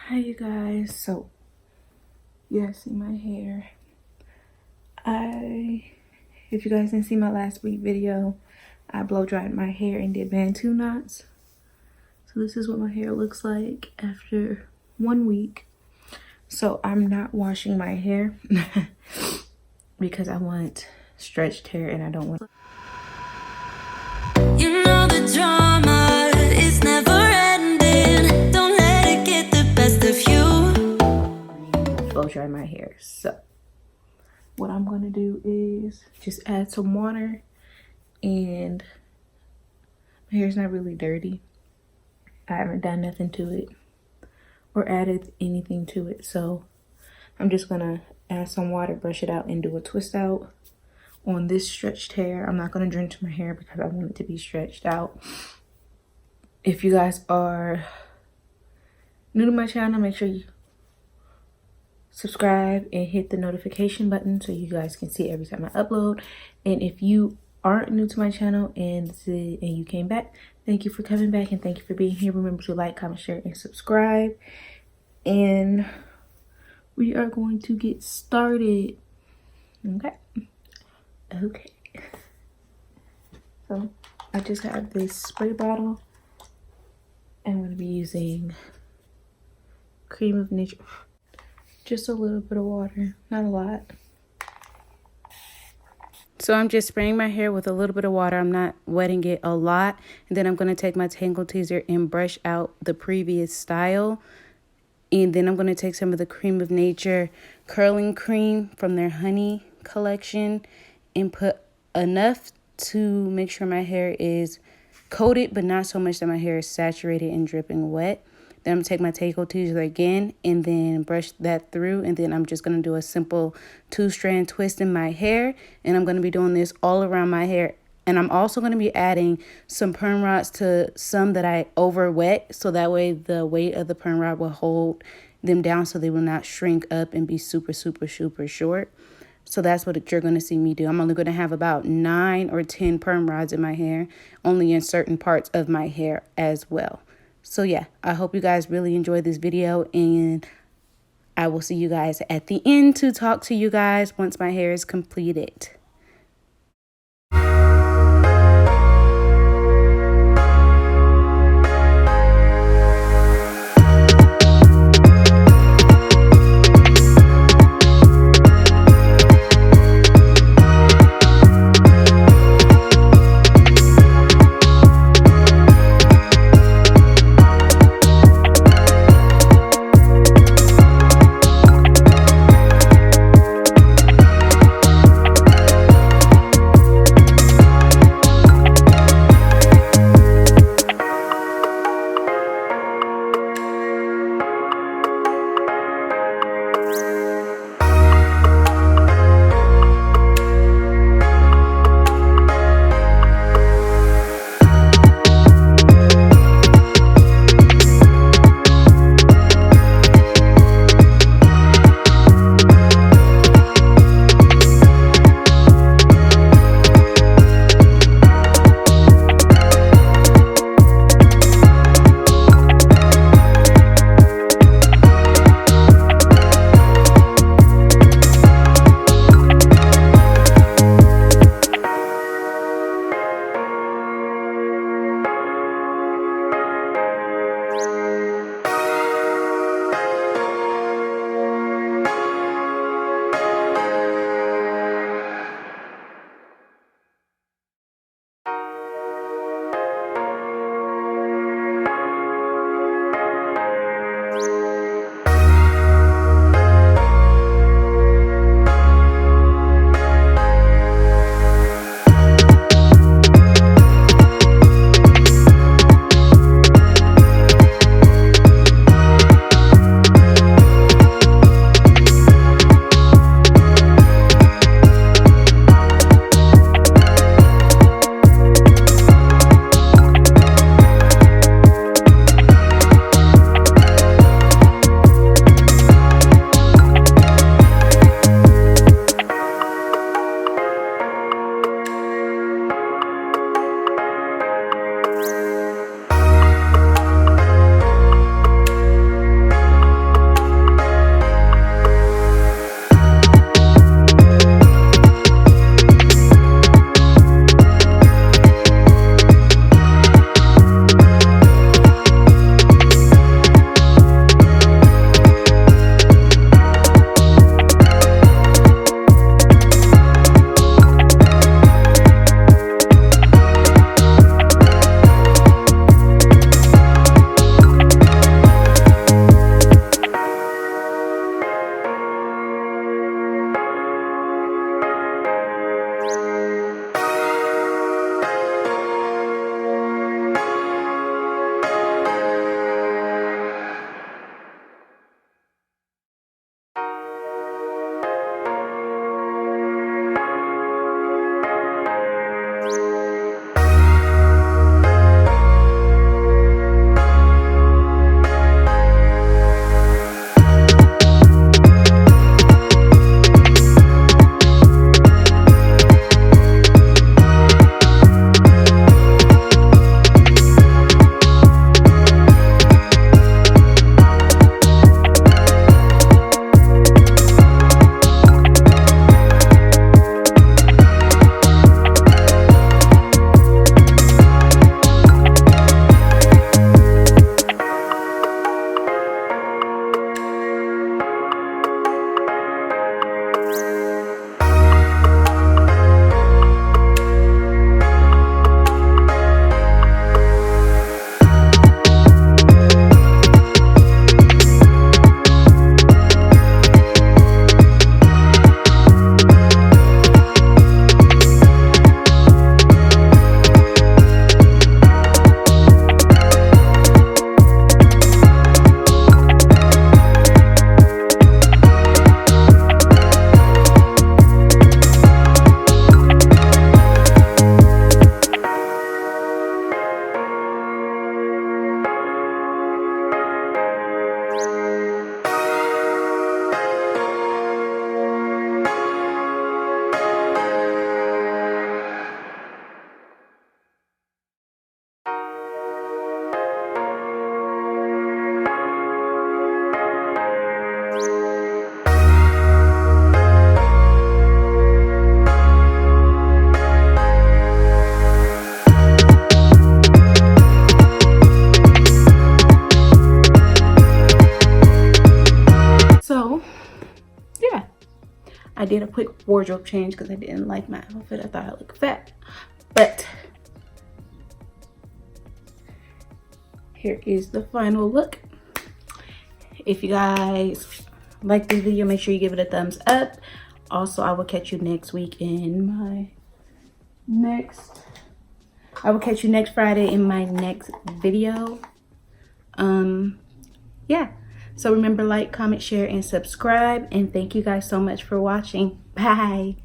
Hi you guys. So you guys see my hair. If you guys didn't see my last week video, I blow dried my hair and did Bantu knots. So this is what my hair looks like after 1 week. So I'm not washing my hair because I want stretched hair and I don't want. You know the drama is never ending. Don't let it get the best of you. Blow dry my hair. So what I'm gonna do is just add some water, and my hair's not really dirty. I haven't done nothing to it or added anything to it, so I'm just gonna add some water, brush it out, and do a twist out on this stretched hair. I'm not gonna drench my hair because I want it to be stretched out. If you guys are new to my channel, make sure you subscribe and hit the notification button so you guys can see every time I upload. And if you aren't new to my channel and you came back, thank you for coming back and thank you for being here. Remember to like, comment, share, and subscribe. And we are going to get started. Okay. So I just have this spray bottle. I'm going to be using Creme of Nature. Just a little bit of water, not a lot. So I'm just spraying my hair with a little bit of water. I'm not wetting it a lot. And then I'm going to take my Tangle Teaser and brush out the previous style. And then I'm going to take some of the Creme of Nature curling cream from their Honey collection and put enough to make sure my hair is coated, but not so much that my hair is saturated and dripping wet. Then I'm going to take my Tangle Teaser again and then brush that through. And then I'm just going to do a simple 2-strand twist in my hair. And I'm going to be doing this all around my hair. And I'm also going to be adding some perm rods to some that I over wet. So that way the weight of the perm rod will hold them down so they will not shrink up and be super short. So that's what you're going to see me do. I'm only going to have about 9 or 10 perm rods in my hair, only in certain parts of my hair as well. So yeah, I hope you guys really enjoyed this video, and I will see you guys at the end to talk to you guys once my hair is completed. I did a quick wardrobe change because I didn't like my outfit. I thought I looked fat. But here is the final look. If you guys like this video, make sure you give it a thumbs up. Also, I will catch you next week in my I will catch you next Friday in my next video. Yeah. So remember, like, comment, share, and subscribe. And thank you guys so much for watching. Bye.